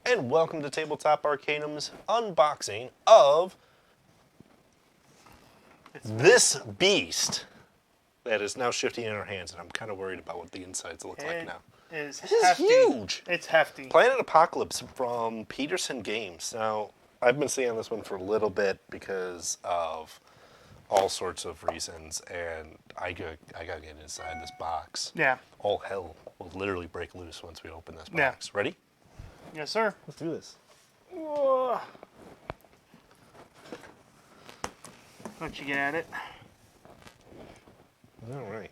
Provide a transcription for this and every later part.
and welcome to Tabletop Arcanum's unboxing of this beast that is now shifting in our hands, and I'm kind of worried about what the insides look like now. This is hefty. huge. It's hefty. Planet Apocalypse from Peterson Games. Now, I've been seeing this one for a little bit because of all sorts of reasons, and I gotta get inside this box. Yeah. All hell will literally break loose once we open this Yeah. box. Ready? Yes, sir. Let's do this. Whoa. Let you get at it. All right.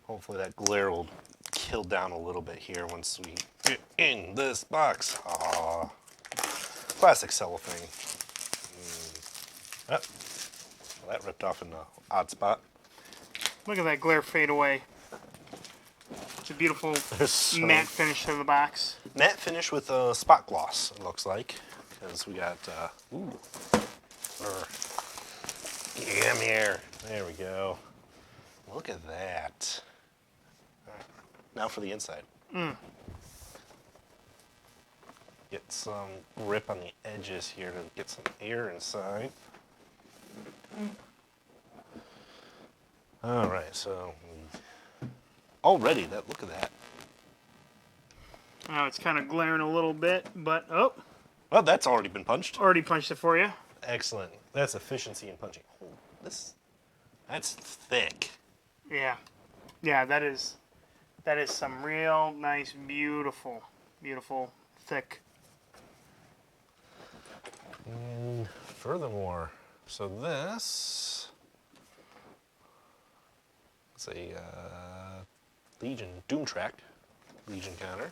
Hopefully that glare will kill down a little bit here once we get in this box. Aww. Classic cellophane. Oh, well, that ripped off in the odd spot. Look at that glare fade away. It's a beautiful matte finish to the box. Matte finish with a spot gloss, it looks like. Because we got, come here. There we go. Look at that. All right. Now for the inside. Get some grip on the edges here to get some air inside. All right, so already look at that. Now it's kind of glaring a little bit, but oh, Well, that's already been punched. already punched it for you. Excellent. That's efficiency in punching. Oh, that's thick. Yeah, yeah, that is some real nice, beautiful, thick. And furthermore, so this is a Legion Doomtrack, Legion counter.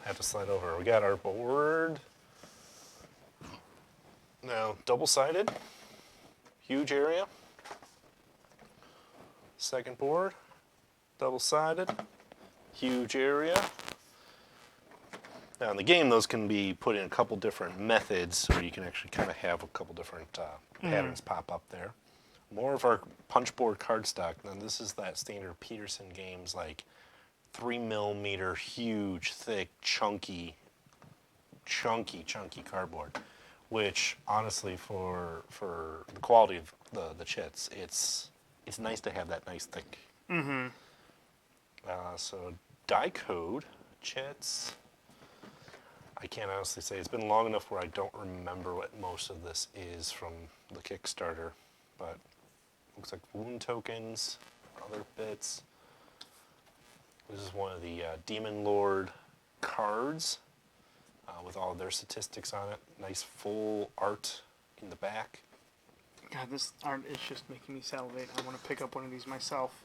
Have to slide over. We got our board. Now, double-sided, huge area. Second board, double-sided, huge area. Now in the game, those can be put in a couple different methods, so you can actually kind of have a couple different patterns pop up there. More of our punch board cardstock. Now this is that standard Peterson Games, like 3mm, huge, thick, chunky cardboard. Which honestly, for the quality of the chits, it's nice to have that nice thick. So die code chits. I can't honestly say. It's been long enough where I don't remember what most of this is from the Kickstarter, but looks like wound tokens, other bits. This is one of the Demon Lord cards with all of their statistics on it. Nice full art in the back. God, this art is just making me salivate. I want to pick up one of these myself.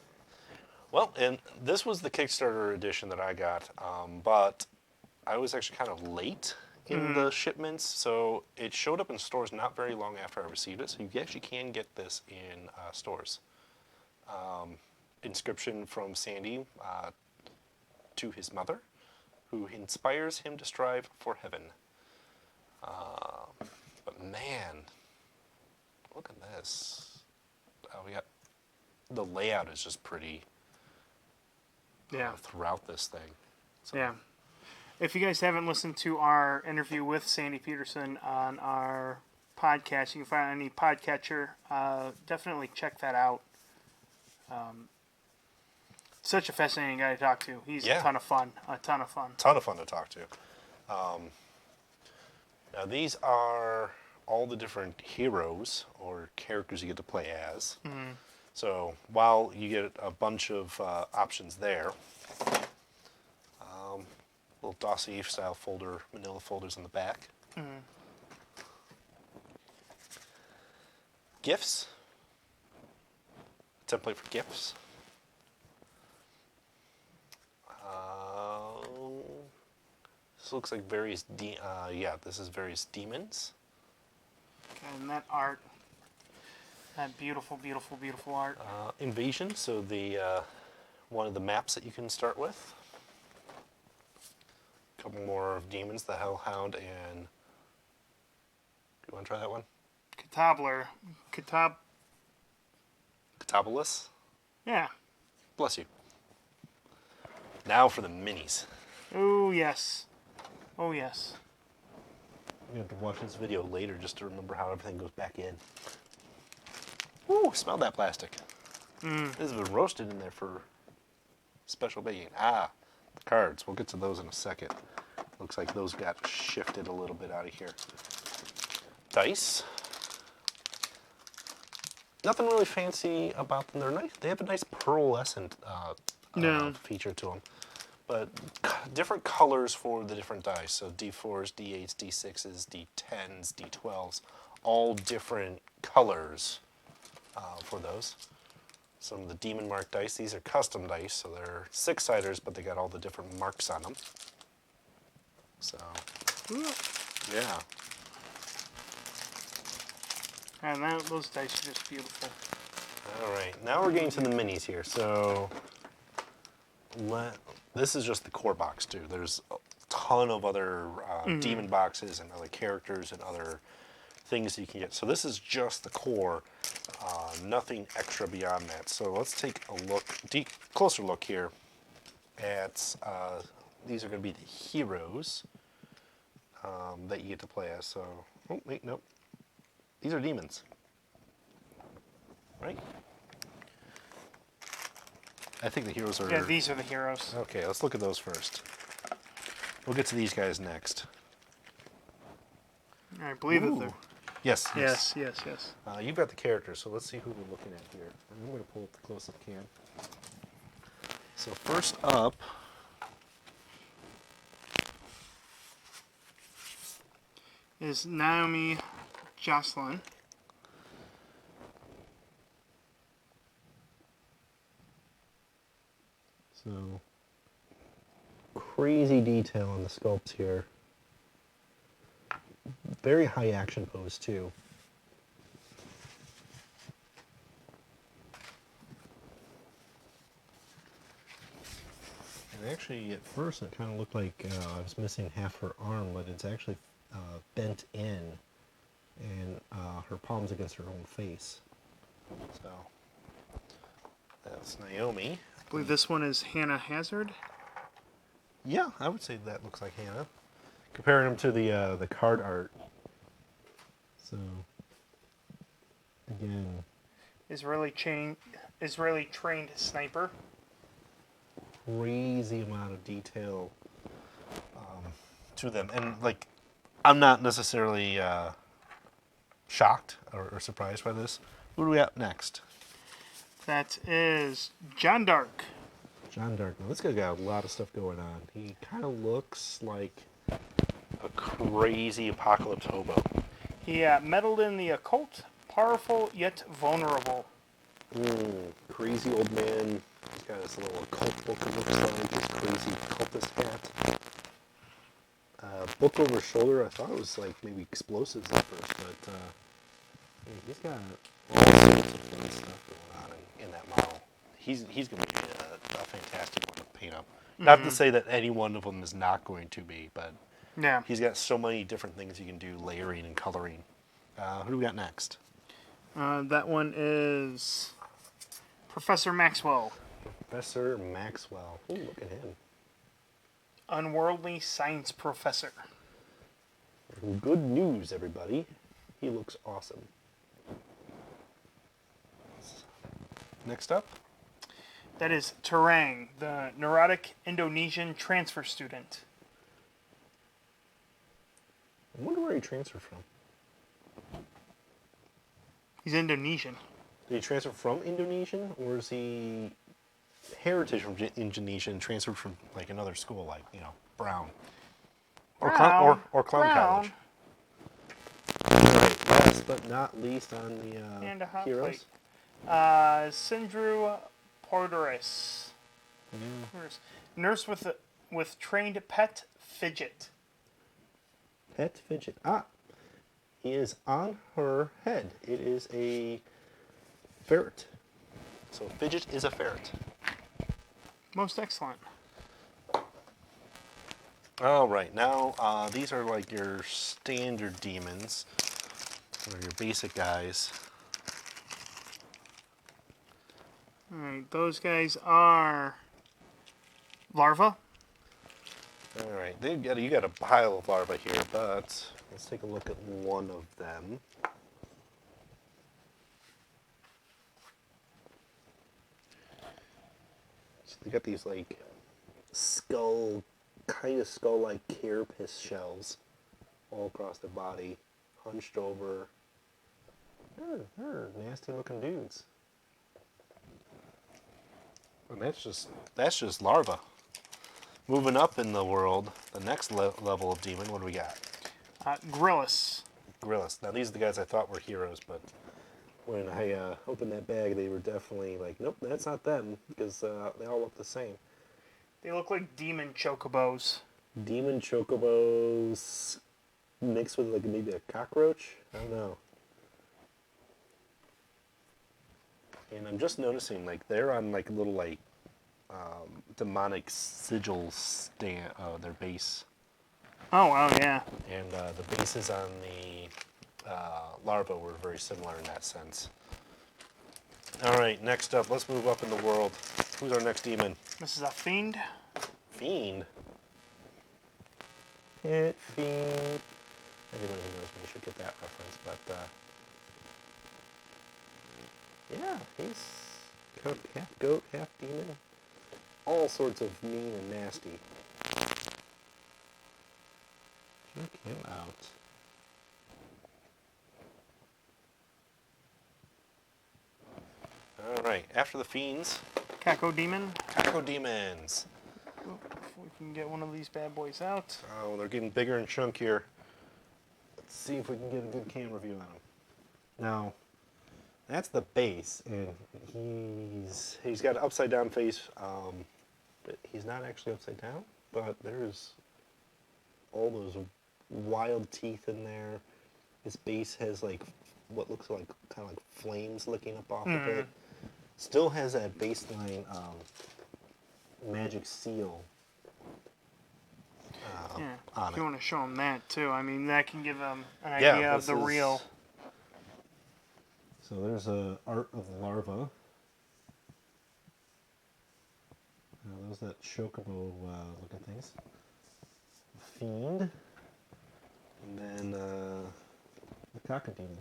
Well, and this was the Kickstarter edition that I got, but I was actually kind of late in the shipments, so it showed up in stores not very long after I received it, so you actually can get this in stores. Inscription from Sandy to his mother, who inspires him to strive for heaven. But man, look at this. We got the layout is just pretty. Yeah. Throughout this thing. So. Yeah. If you guys haven't listened to our interview with Sandy Peterson on our podcast, you can find it on any podcatcher. Definitely check that out. Such a fascinating guy to talk to. He's a ton of fun. Ton of fun to talk to. Now these are all the different heroes or characters you get to play as. So while you get a bunch of options there, little dossier style folder, manila folders in the back. Gifts, template for gifts. This looks like various, this is various demons. And that art, that beautiful, beautiful, beautiful art. Invasion, so the one of the maps that you can start with. A couple more of demons, the Hellhound and... Do you want to try that one? Catabolus? Yeah. Bless you. Now for the minis. Oh, yes. Oh, yes. I'm going to have to watch this video later just to remember how everything goes back in. Ooh, smell that plastic. This has been roasted in there for special baking. Ah, the cards. We'll get to those in a second. Looks like those got shifted a little bit out of here. Dice. Nothing really fancy about them. They're nice. They have a nice pearlescent No. feature to them. But different colors for the different dice. So D4s, D8s, D6s, D10s, D12s. All different colors for those. Some of the Demon Mark dice. These are custom dice. So they're six-siders, but they got all the different marks on them. So, yeah. And those dice are just beautiful. All right, now we're getting to the minis here. So, this is just the core box too. There's a ton of other demon boxes and other characters and other things you can get. So this is just the core, nothing extra beyond that. So let's take a look, closer look here at, these are going to be the heroes that you get to play as. So, oh wait, nope. These are demons, right? I think the heroes are... Yeah, these are the heroes. Okay, let's look at those first. We'll get to these guys next. I believe that Ooh. they're... Yes, Yes. you've got the characters, so let's see who we're looking at here. I'm going to pull up the close-up cam. So first up... Is Naomi Jocelyn. So, crazy detail on the sculpts here. Very high action pose too. And actually, at first, it kind of looked like I was missing half her arm, but it's actually bent in, and her palm's against her own face. So, that's Naomi. I believe this one is Hannah Hazard. Yeah, I would say that looks like Hannah. Comparing them to the card art. So, again, Israeli trained sniper. crazy amount of detail to them, and like, I'm not necessarily shocked or surprised by this. Who do we have next? That is John Dark. John Dark. Now this guy's got a lot of stuff going on. He kind of looks like a crazy apocalypse hobo. He meddled in the occult, powerful yet vulnerable. Crazy old man. He's got this little occult book, it looks like, his crazy cultist hat. Book over his shoulder, I thought it was like maybe explosives at first, but he's got all sorts of fun stuff going on in that model. He's going to be a fantastic one to paint up. Not to say that any one of them is not going to be, but Yeah. he's got so many different things you can do, layering and coloring. Who do we got next? That one is Professor Maxwell. Professor Maxwell. Ooh, look at him. Unworldly science professor. Good news, everybody. He looks awesome. Next up. That is Terang, the neurotic Indonesian transfer student. I wonder where he transferred from. He's Indonesian. Did he transfer from Indonesian, or is he heritage from Indonesia and transferred from like another school, like Brown, or Brown. or Clown Brown. College? Right, last but not least on the And a hot heroes. plate. Sindru Porteris. Nurse with trained pet fidget. Pet fidget. He is on her head. It is a ferret. So fidget is a ferret. Most excellent. All right, now these are like your standard demons, or your basic guys. Alright, those guys are Larva. All right, you got a pile of larvae here, but let's take a look at one of them. So they got these like kind of skull-like carapace shells all across their body, hunched over. They're nasty-looking dudes. And that's just larva. Moving up in the world, the next level of demon. What do we got? Gryllus. Gryllus. Now these are the guys I thought were heroes, but when I opened that bag, they were definitely like, nope, that's not them, because they all look the same. They look like demon chocobos. Demon chocobos mixed with like maybe a cockroach? I don't know. And I'm just noticing like they're on like little like demonic sigils their base. Oh, wow, yeah. And the bases on the larva were very similar in that sense. All right, next up, let's move up in the world. Who's our next demon? This is a fiend. Fiend. Fiend. Everyone who knows me should get that reference, but yeah, he's half goat, half demon. All sorts of mean and nasty. Check him out. All right, after the fiends, Cacodemon. Cacodemons. If we can get one of these bad boys out. Oh, they're getting bigger and chunkier. Let's see if we can get a good camera view on them. Now, that's the base, and he's got an upside down face. But he's not actually upside down, but there's all those wild teeth in there. His base has like what looks like kind of like flames licking up off of it. Still has that baseline magic seal on If you it. want to show them that too, I mean that can give them an Yeah, idea of this the is- real. So there's a art of larva. Those that chocobo looking things. Fiend. And then the cacodemon.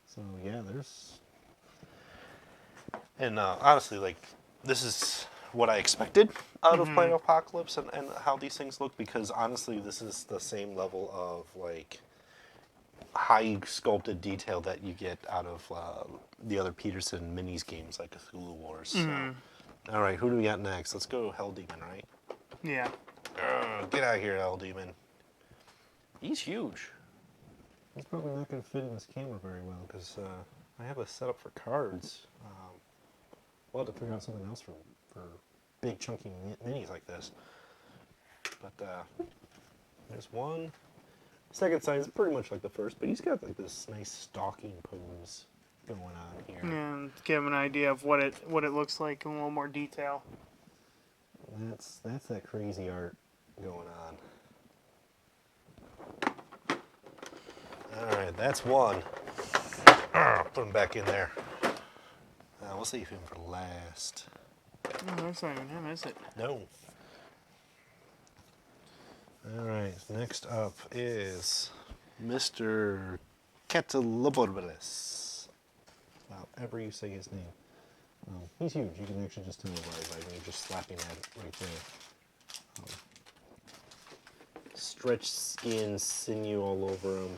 So yeah, there's. And honestly, like, this is what I expected out of Planet Apocalypse and how these things look, because honestly, this is the same level of like high sculpted detail that you get out of the other Peterson minis games like Cthulhu Wars. So. All right, who do we got next? Let's go Hell Demon, right? Yeah. Get out of here, Hell Demon. He's huge. He's probably not going to fit in this camera very well because I have a setup for cards. We'll have to figure out something else for big chunky minis like this. But there's one. Second size is pretty much like the first, but he's got like this nice stalking pose going on here. And give them an idea of what it looks like in a little more detail. That's that crazy art going on. All right, that's one. Put him back in there. We'll save him for last. No, that's not even him, is it? No. All right, next up is Mr. Cataloborus. However you say his name. He's huge. You can actually just tell by me just slapping at it right there. Stretched skin, sinew all over him.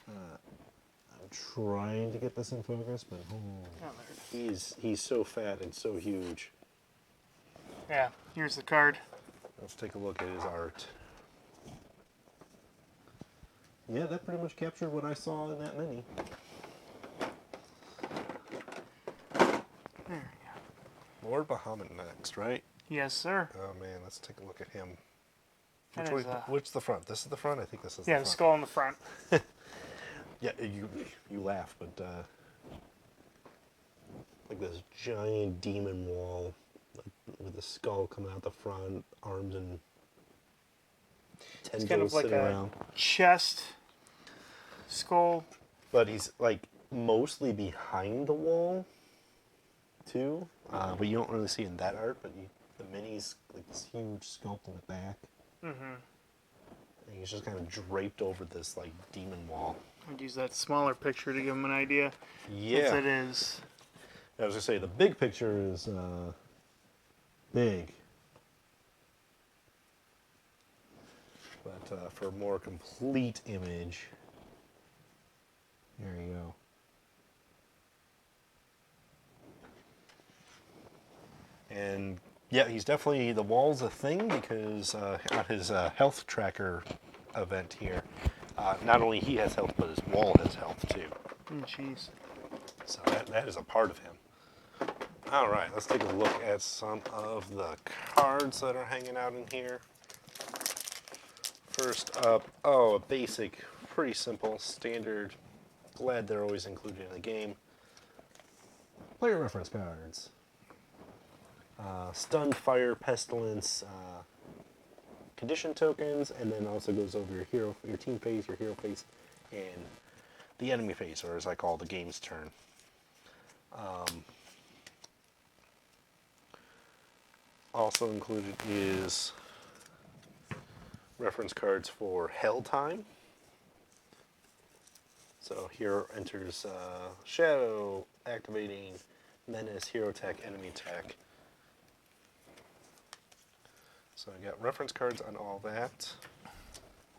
I'm trying to get this in focus, but Oh, there it is. he's so fat and so huge. Yeah, here's the card. Let's take a look at his art. Yeah, that pretty much captured what I saw in that mini. There we go. Lord Bahamut next, right? Yes, sir. Oh man, let's take a look at him. That Which is, which the front? This is the front? I think this is yeah, the the front. skull in the front. Yeah, you laugh, but like this giant demon wall, like, with the skull coming out the front, arms and tendrils kind of like sitting a- around. Chest, skull. But he's like mostly behind the wall, too. But you don't really see in that art, but the minis, like this huge sculpt in the back. Mm-hmm. And he's just kind of draped over this like demon wall. I'd use that smaller picture to give them an idea. Yeah. Since it is. I was gonna say the big picture is big, but for a more complete image, there you go. And yeah, he's definitely, the wall's a thing because on his health tracker event here, not only he has health, but his wall has health too. Jeez. So that is a part of him. All right, let's take a look at some of the cards that are hanging out in here. First up, a basic, pretty simple, standard, glad they're always included in the game. Player reference cards. Stun, Fire, Pestilence, condition tokens, and then also goes over your team phase, your hero phase, and the enemy phase, or as I call the game's turn. Also included is reference cards for Hell Time. So here enters Shadow, activating Menace, Hero Attack, Enemy Attack. So I got reference cards on all that.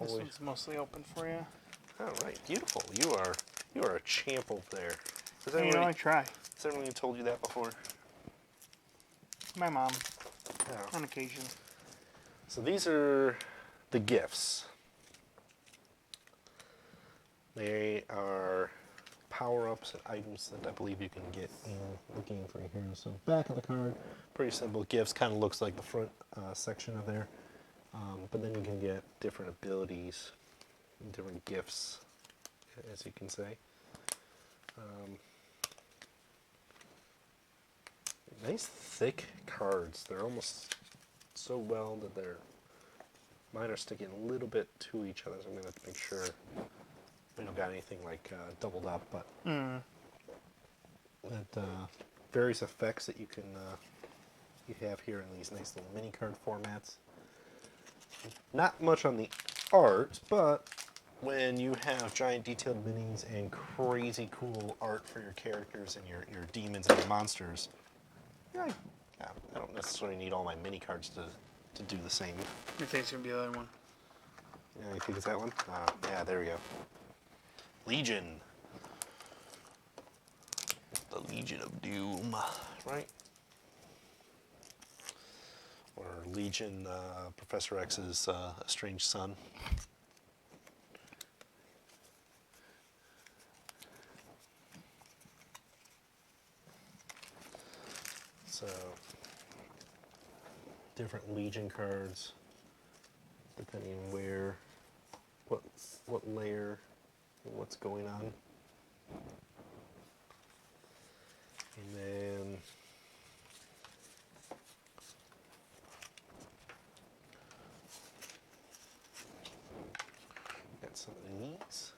This one's mostly open for you. All right, beautiful. You are a champ over there. I try. Has anyone told you that before? My mom, Yeah. on occasion. So these are the gifts. They are power-ups and items that I believe you can get in the game for your hero. So back of the card, pretty simple gifts. Kind of looks like the front section of there. But then you can get different abilities, and different gifts, as you can say. Nice thick cards. They're almost so well that mine are sticking a little bit to each other, so I'm going to have to make sure we don't got anything like doubled up, but that various effects that you can you have here in these nice little mini card formats. Not much on the art, but when you have giant detailed minis and crazy cool art for your characters and your demons and your monsters, I don't necessarily need all my mini cards to do the same. I think it's going to be the other one. Yeah, you think it's that one? Yeah, there we go. Legion. The Legion of Doom, right? Or Legion, Professor X's estranged son. So, different Legion cards, depending on what layer, what's going on. And then got some of these.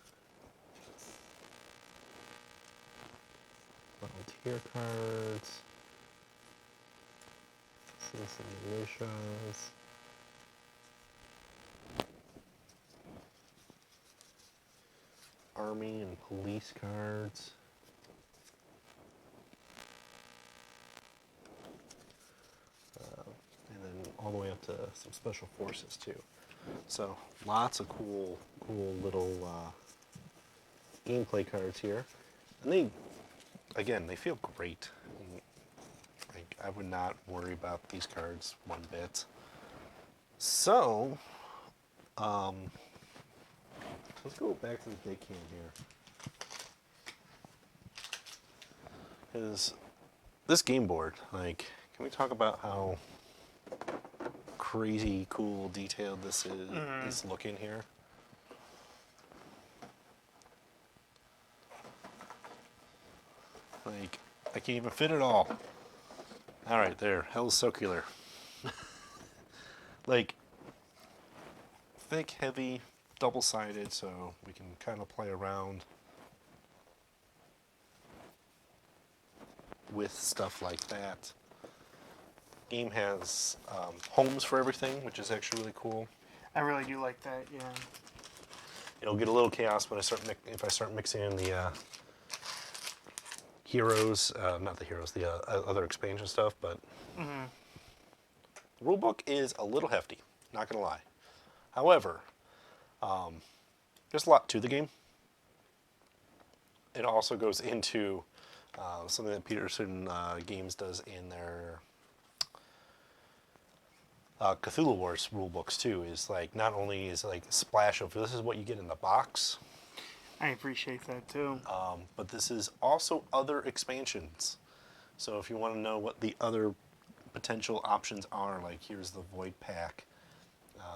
Volunteer cards. Citizen militias. Army and police cards. And then all the way up to some special forces too. So lots of cool little gameplay cards here. And they feel great. I would not worry about these cards one bit. So, let's go back to the big can here. Because this game board, can we talk about how crazy cool detailed this is looking here? I can't even fit it all. All right, there. Hell's Circular. Thick, heavy, double-sided, so we can kind of play around with stuff like that. game has homes for everything, which is actually really cool. I really do like that. Yeah. It'll get a little chaos when if I start mixing in the heroes, not the heroes, the other expansion stuff. But the rulebook is a little hefty, not gonna lie. However, there's a lot to the game. It also goes into something that Peterson Games does in their Cthulhu Wars rulebooks too. Is like not only is like a splash of this is what you get in the box, I appreciate that too. but this is also other expansions. So if you want to know what the other potential options are, like here's the Void Pack,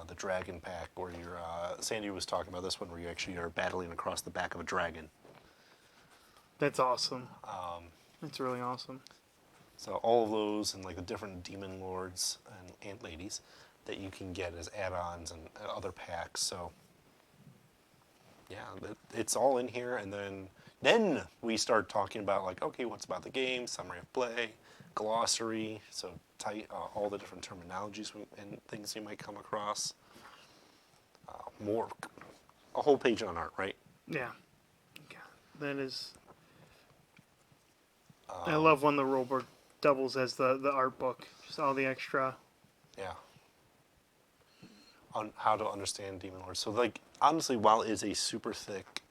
the Dragon Pack, or your Sandy was talking about this one where you actually are battling across the back of a dragon. That's awesome. That's really awesome. So all of those and like the different demon lords and ant ladies that you can get as add-ons and other packs. So yeah, it's all in here. And then we start talking about like, okay, what's about the game, summary of play, glossary. So all the different terminologies and things you might come across. A whole page on art, right? Yeah. That is. I love when the rulebook doubles as the art book. Just all the extra. Yeah. On how to understand Demon Lord. So, like, honestly, while it is a super thick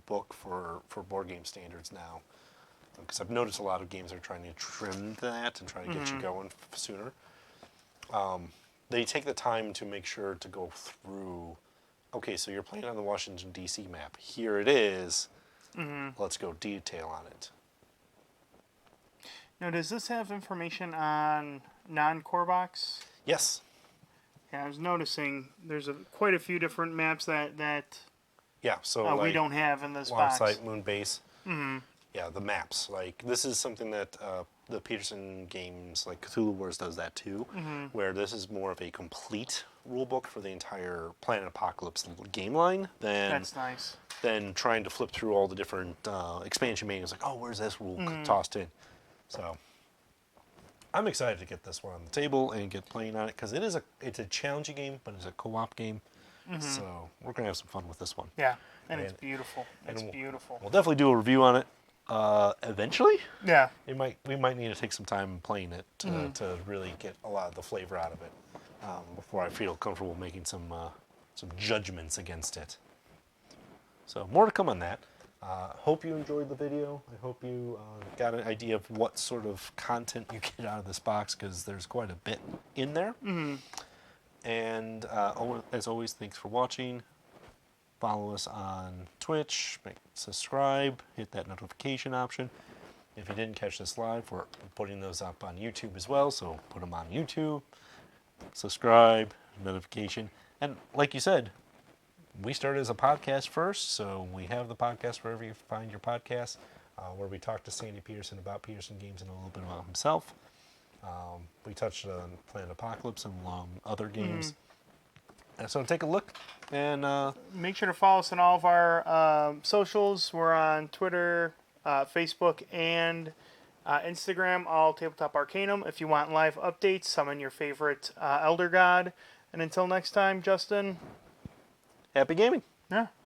book for board game standards now, because I've noticed a lot of games are trying to trim that and try to get you going sooner, they take the time to make sure to go through, okay, so you're playing on the Washington, D.C. map. Here it is. Let's go detail on it. Now, does this have information on non-core box? Yes. Yeah, I was noticing there's quite a few different maps that Yeah, so we don't have in this box. Longsite, Moonbase. Yeah, the maps. Like, this is something that the Peterson Games, like Cthulhu Wars does that too, where this is more of a complete rulebook for the entire Planet Apocalypse game line That's nice. than trying to flip through all the different expansion manuals. Like, oh, where's this rule tossed in? So I'm excited to get this one on the table and get playing on it because it's a challenging game, but it's a co-op game. So we're gonna have some fun with this one. Yeah, and it's beautiful. It's we'll, beautiful. We'll definitely do a review on it eventually. Yeah. We might need to take some time playing it to really get a lot of the flavor out of it before I feel comfortable making some judgments against it. So more to come on that. Hope you enjoyed the video. I hope you got an idea of what sort of content you get out of this box because there's quite a bit in there. And as always, thanks for watching. Follow us on Twitch, subscribe, hit that notification option. If you didn't catch this live, we're putting those up on YouTube as well, so put them on YouTube, subscribe, notification. And like you said, we started as a podcast first, so we have the podcast wherever you find your podcasts, where we talk to Sandy Peterson about Peterson Games and a little bit about himself. We touched on Planet Apocalypse and along other games. And so take a look and make sure to follow us on all of our socials. We're on Twitter, Facebook, and Instagram, all Tabletop Arcanum. If you want live updates, summon your favorite Elder God. And until next time, Justin. happy gaming. Yeah.